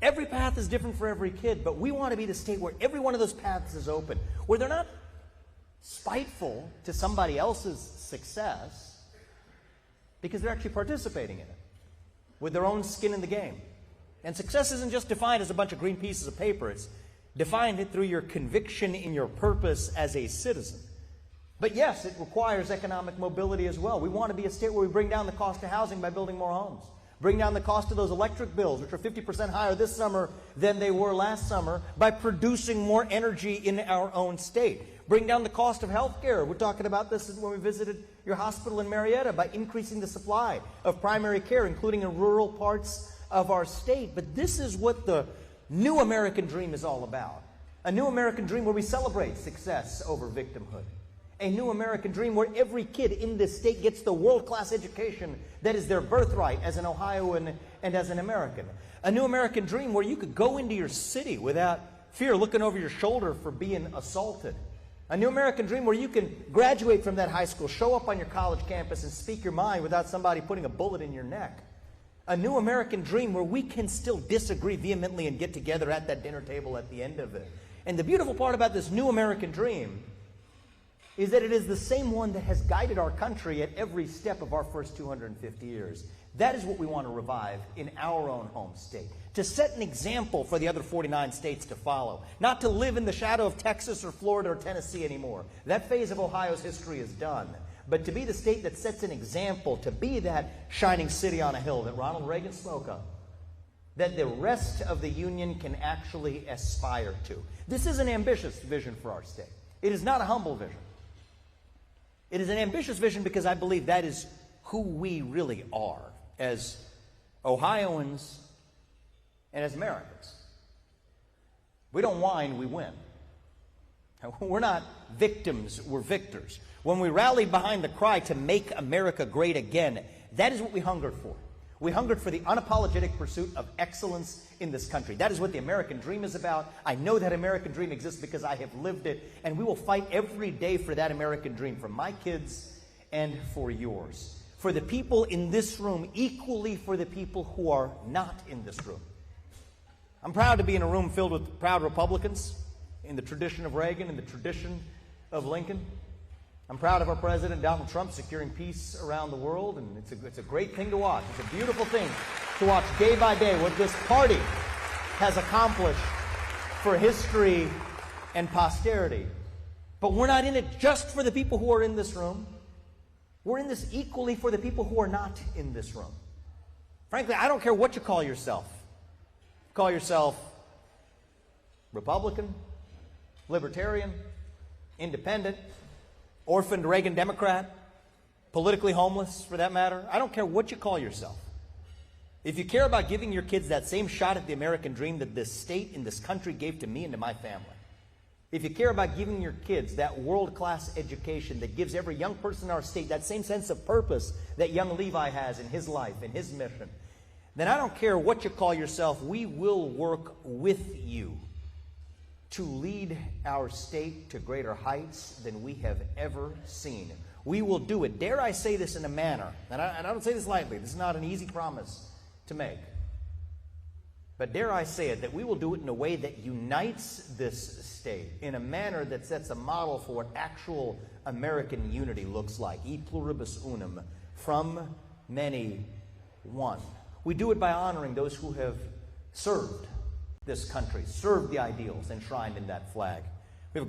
Every path is different for every kid, but we want to be the state where every one of those paths is open, where they're not spiteful to somebody else's success because they're actually participating in it with their own skin in the game. And success isn't just defined as a bunch of green pieces of paper. It's defined through your conviction in your purpose as a citizen. But yes, it requires economic mobility as well. We want to be a state where we bring down the cost of housing by building more homes. Bring down the cost of those electric bills, which are 50% higher this summer than they were last summer, by producing more energy in our own state. Bring down the cost of health care. We're talking about this when we visited your hospital in Marietta, by increasing the supply of primary care, including in rural parts of our state. But this is what the new American dream is all about. A new American dream where we celebrate success over victimhood. A new American dream where every kid in this state gets the world-class education that is their birthright as an Ohioan and as an American. A new American dream where you could go into your city without fear looking over your shoulder for being assaulted. A new American dream where you can graduate from that high school, show up on your college campus and speak your mind without somebody putting a bullet in your neck. A new American dream where we can still disagree vehemently and get together at that dinner table at the end of it. And the beautiful part about this new American dream is that it is the same one that has guided our country at every step of our first 250 years. That is what we want to revive in our own home state. To set an example for the other 49 states to follow. Not to live in the shadow of Texas or Florida or Tennessee anymore. That phase of Ohio's history is done. But to be the state that sets an example, to be that shining city on a hill that Ronald Reagan spoke of, that the rest of the Union can actually aspire to. This is an ambitious vision for our state. It is not a humble vision. It is an ambitious vision because I believe that is who we really are as Ohioans and as Americans. We don't whine, we win. We're not victims, we're victors. When we rally behind the cry to make America great again, that is what we hungered for. We hungered for the unapologetic pursuit of excellence in this country. That is what the American dream is about. I know that American dream exists because I have lived it, and we will fight every day for that American dream, for my kids and for yours. For the people in this room, equally for the people who are not in this room. I'm proud to be in a room filled with proud Republicans in the tradition of Reagan, in the tradition of Lincoln. I'm proud of our President, Donald Trump, securing peace around the world, and it's a great thing to watch. It's a beautiful thing to watch day by day what this party has accomplished for history and posterity. But we're not in it just for the people who are in this room. We're in this equally for the people who are not in this room. Frankly, I don't care what you call yourself. Call yourself Republican, Libertarian, Independent, orphaned Reagan Democrat, politically homeless for that matter. I don't care what you call yourself. If you care about giving your kids that same shot at the American dream that this state and this country gave to me and to my family, if you care about giving your kids that world-class education that gives every young person in our state that same sense of purpose that young Levi has in his life and his mission, then I don't care what you call yourself, we will work with you to lead our state to greater heights than we have ever seen. We will do it. Dare I say this in a manner, and I don't say this lightly, this is not an easy promise to make, but dare I say it, that we will do it in a way that unites this state, in a manner that sets a model for what actual American unity looks like. E pluribus unum, from many, one. We do it by honoring those who have served this country, served the ideals enshrined in that flag.